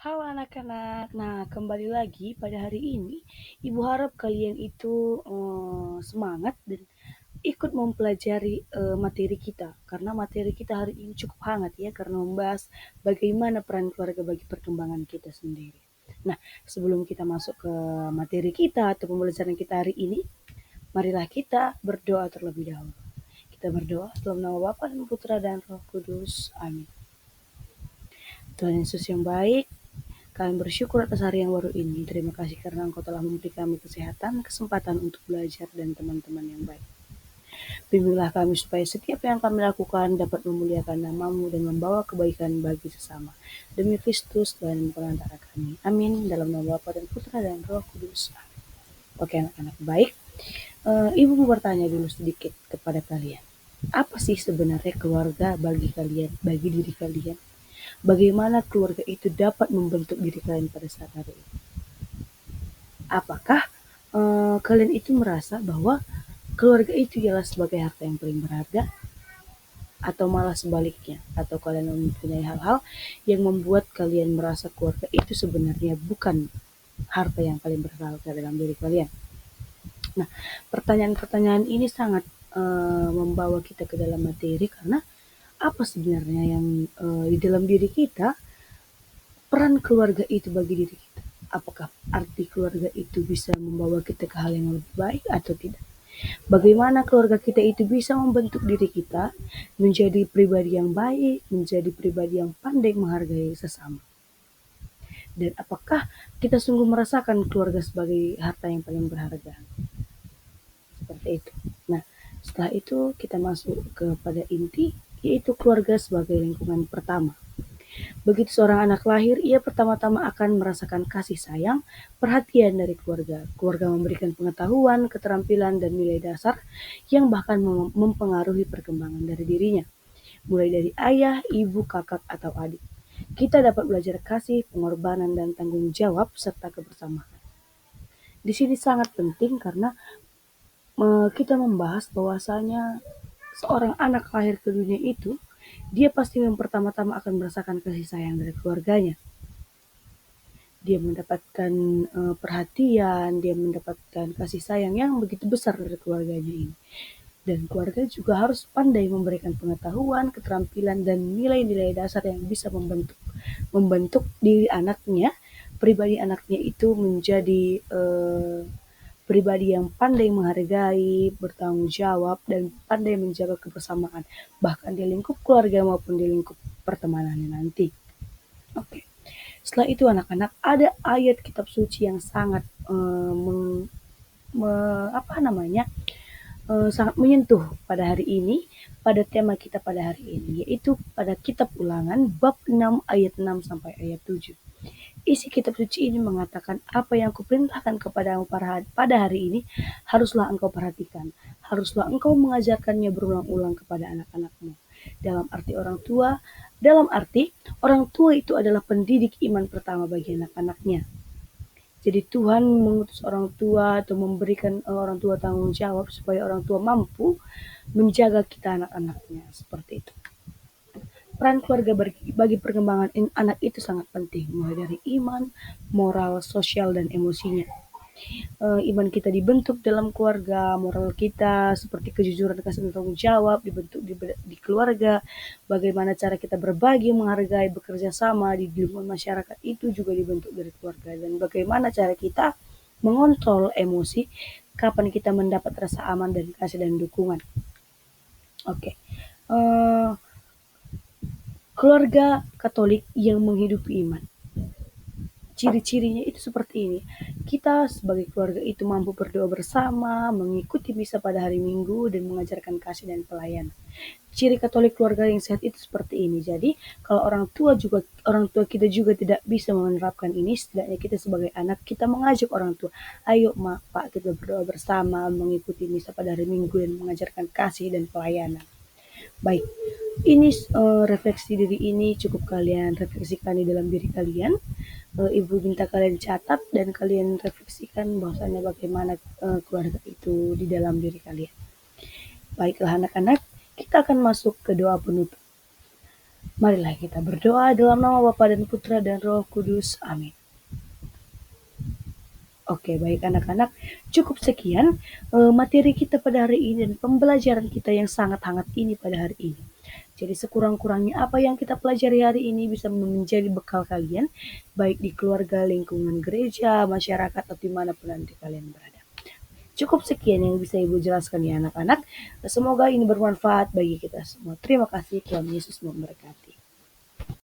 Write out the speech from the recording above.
Halo anak-anak, nah kembali lagi pada hari ini, Ibu harap kalian itu semangat dan ikut mempelajari materi kita, karena materi kita hari ini cukup hangat ya, karena membahas bagaimana peran keluarga bagi perkembangan kita sendiri. Nah, sebelum kita masuk ke materi kita atau pembelajaran kita hari ini, marilah kita berdoa terlebih dahulu. Kita berdoa dalam nama Bapa dan Putra dan Roh Kudus. Amin. Tuhan Yesus yang baik, kami bersyukur atas hari yang baru ini. Terima kasih karena Engkau telah memberi kami kesehatan, kesempatan untuk belajar dan teman-teman yang baik. Bimbinglah kami supaya setiap yang kami lakukan dapat memuliakan nama-Mu dan membawa kebaikan bagi sesama. Demi Kristus dan perantara kami. Amin. Dalam nama Bapa dan Putra dan Roh Kudus. Oke anak-anak baik. Ibu mau bertanya dulu sedikit kepada kalian. Apa sih sebenarnya keluarga bagi kalian, bagi diri kalian? Bagaimana keluarga itu dapat membentuk diri kalian pada saat hari ini? Apakah kalian itu merasa bahwa keluarga itu ialah sebagai harta yang paling berharga, atau malah sebaliknya, atau kalian mempunyai hal-hal yang membuat kalian merasa keluarga itu sebenarnya bukan harta yang paling berharga dalam diri kalian? Nah, pertanyaan-pertanyaan ini sangat membawa kita ke dalam materi, karena apa sebenarnya yang di dalam diri kita, peran keluarga itu bagi diri kita? Apakah arti keluarga itu bisa membawa kita ke hal yang lebih baik atau tidak? Bagaimana keluarga kita itu bisa membentuk diri kita menjadi pribadi yang baik, menjadi pribadi yang pandai menghargai sesama. Dan apakah kita sungguh merasakan keluarga sebagai harta yang paling berharga? Seperti itu. Nah, setelah itu kita masuk kepada inti, yaitu keluarga sebagai lingkungan pertama. Begitu seorang anak lahir, ia pertama-tama akan merasakan kasih sayang, perhatian dari keluarga. Keluarga memberikan pengetahuan, keterampilan, dan nilai dasar yang bahkan mempengaruhi perkembangan dari dirinya. Mulai dari ayah, ibu, kakak, atau adik. Kita dapat belajar kasih, pengorbanan, dan tanggung jawab, serta kebersamaan. Di sini sangat penting karena kita membahas bahwasanya seorang anak lahir ke dunia itu, dia pasti yang pertama-tama akan merasakan kasih sayang dari keluarganya. Dia mendapatkan perhatian, dia mendapatkan kasih sayang yang begitu besar dari keluarganya ini. Dan keluarga juga harus pandai memberikan pengetahuan, keterampilan, dan nilai-nilai dasar yang bisa membentuk diri anaknya, pribadi anaknya itu menjadi pribadi yang pandai menghargai, bertanggung jawab, dan pandai menjaga kebersamaan, bahkan di lingkup keluarga maupun di lingkup pertemanannya nanti. Oke. Setelah itu anak-anak, ada ayat kitab suci yang sangat apa namanya, sangat menyentuh pada hari ini, pada tema kita pada hari ini, yaitu pada kitab Ulangan bab 6 ayat 6 sampai ayat 7. Isi kitab suci ini mengatakan, apa yang kuperintahkan kepadamu pada hari ini, haruslah engkau perhatikan, haruslah engkau mengajarkannya berulang-ulang kepada anak-anakmu. Dalam arti orang tua itu adalah pendidik iman pertama bagi anak-anaknya. Jadi Tuhan mengutus orang tua atau memberikan orang tua tanggung jawab supaya orang tua mampu menjaga kita anak-anaknya, seperti itu. Peran keluarga bagi perkembangan anak itu sangat penting, mulai dari iman, moral, sosial, dan emosinya. Iman kita dibentuk dalam keluarga, moral kita seperti kejujuran, kasih dan tanggung jawab dibentuk di keluarga, bagaimana cara kita berbagi, menghargai, bekerja sama di lingkungan masyarakat itu juga dibentuk dari keluarga, dan bagaimana cara kita mengontrol emosi, kapan kita mendapat rasa aman dan kasih dan dukungan. Oke. Keluarga Katolik yang menghidupi iman. Ciri-cirinya itu seperti ini. Kita sebagai keluarga itu mampu berdoa bersama, mengikuti misa pada hari Minggu, dan mengajarkan kasih dan pelayanan. Ciri Katolik keluarga yang sehat itu seperti ini. Jadi, kalau orang tua kita juga tidak bisa menerapkan ini, setidaknya kita sebagai anak, kita mengajak orang tua, ayo mak, pak, kita berdoa bersama, mengikuti misa pada hari Minggu, dan mengajarkan kasih dan pelayanan. Baik, ini refleksi diri ini cukup kalian refleksikan di dalam diri kalian. Ibu minta kalian catat dan kalian refleksikan bahwasanya bagaimana keluarga itu di dalam diri kalian. Baiklah anak-anak, kita akan masuk ke doa penutup. Marilah kita berdoa dalam nama Bapa dan Putra dan Roh Kudus. Amin. Oke, baik anak-anak, cukup sekian materi kita pada hari ini dan pembelajaran kita yang sangat hangat ini pada hari ini. Jadi sekurang-kurangnya apa yang kita pelajari hari ini bisa menjadi bekal kalian, baik di keluarga, lingkungan gereja, masyarakat, atau dimanapun nanti kalian berada. Cukup sekian yang bisa Ibu jelaskan ya anak-anak. Semoga ini bermanfaat bagi kita semua. Terima kasih, Tuhan Yesus memberkati.